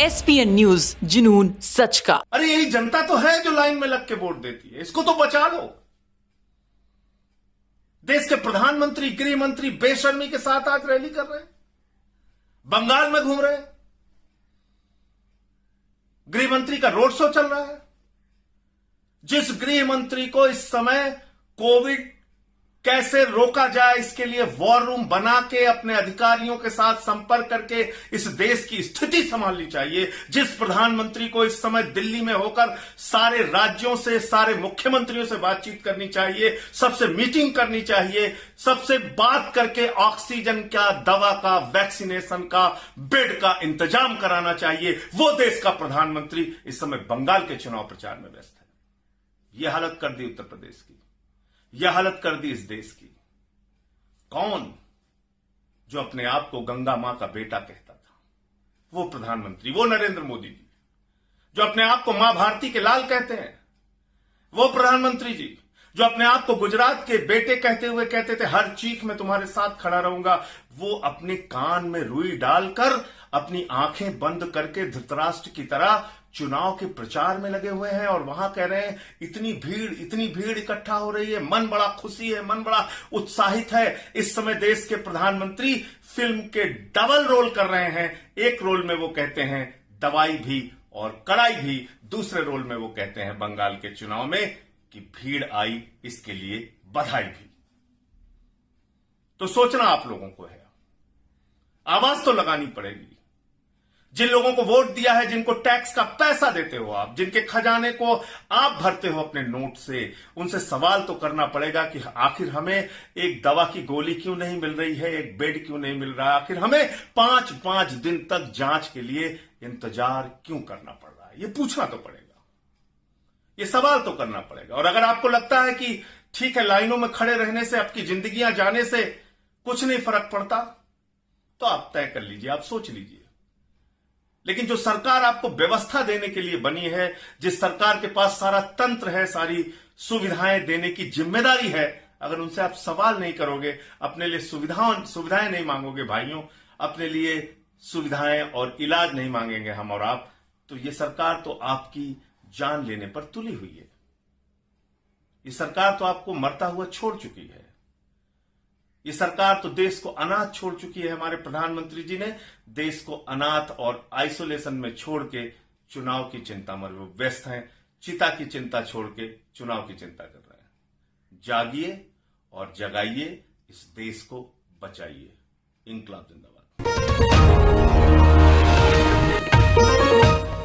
SPN news, जुनून सच का। अरे यही जनता तो है जो लाइन में लग के वोट देती है, इसको तो बचा लो। देश के प्रधानमंत्री, गृह मंत्री बेशर्मी के साथ आज रैली कर रहे हैं, बंगाल में घूम रहे हैं, गृह मंत्री का रोड शो चल रहा है। जिस गृह मंत्री को इस समय कोविड कैसे रोका जाए इसके लिए वॉर रूम बना के अपने अधिकारियों के साथ संपर्क करके इस देश की स्थिति संभालनी चाहिए, जिस प्रधानमंत्री को इस समय दिल्ली में होकर सारे राज्यों से, सारे मुख्यमंत्रियों से बातचीत करनी चाहिए, सबसे मीटिंग करनी चाहिए, सबसे बात करके ऑक्सीजन का, दवा का, वैक्सीनेशन का, बेड का इंतजाम कराना चाहिए, वो देश का प्रधानमंत्री इस समय बंगाल के चुनाव प्रचार में व्यस्त है। यह हालत कर दी उत्तर प्रदेश की, यह हालत कर दी इस देश की। कौन जो अपने आप को गंगा मां का बेटा कहता था, वो प्रधानमंत्री, वो नरेंद्र मोदी जी। जो अपने आप को मां भारती के लाल कहते हैं, वो प्रधानमंत्री जी। जो अपने आप को गुजरात के बेटे कहते हुए कहते थे हर चीख में तुम्हारे साथ खड़ा रहूंगा, वो अपने कान में रुई डालकर अपनी आंखें बंद करके धृतराष्ट्र की तरह चुनाव के प्रचार में लगे हुए हैं और वहां कह रहे हैं इतनी भीड़ इकट्ठा हो रही है, मन बड़ा खुशी है, मन बड़ा उत्साहित है। इस समय देश के प्रधानमंत्री फिल्म के डबल रोल कर रहे हैं। एक रोल में वो कहते हैं दवाई भी और कड़ाई भी, दूसरे रोल में वो कहते हैं बंगाल के चुनाव में कि भीड़ आई इसके लिए बधाई भी। तो सोचना आप लोगों को है, आवाज तो लगानी पड़ेगी। जिन लोगों को वोट दिया है, जिनको टैक्स का पैसा देते हो आप, जिनके खजाने को आप भरते हो अपने नोट से, उनसे सवाल तो करना पड़ेगा कि आखिर हमें एक दवा की गोली क्यों नहीं मिल रही है, एक बेड क्यों नहीं मिल रहा है, आखिर हमें 5-5 दिन तक जांच के लिए इंतजार क्यों करना पड़ रहा है। ये पूछना तो पड़ेगा, ये सवाल तो करना पड़ेगा। और अगर आपको लगता है कि ठीक है, लाइनों में खड़े रहने से, आपकी जिंदगियां जाने से कुछ नहीं फर्क पड़ता, तो आप तय कर लीजिए, आप सोच लीजिए। लेकिन जो सरकार आपको व्यवस्था देने के लिए बनी है, जिस सरकार के पास सारा तंत्र है, सारी सुविधाएं देने की जिम्मेदारी है, अगर उनसे आप सवाल नहीं करोगे, अपने लिए सुविधाएं नहीं मांगोगे भाइयों, अपने लिए सुविधाएं और इलाज नहीं मांगेंगे हम और आप, तो ये सरकार तो आपकी जान लेने पर तुली हुई है। ये सरकार तो आपको मरता हुआ छोड़ चुकी है। ये सरकार तो देश को अनाथ छोड़ चुकी है। हमारे प्रधानमंत्री जी ने देश को अनाथ और आइसोलेशन में छोड़ के चुनाव की चिंता में वो व्यस्त हैं, चिता की चिंता छोड़ के चुनाव की चिंता कर रहे हैं। जागिए और जगाइए, इस देश को बचाइए। इंकलाब जिंदाबाद।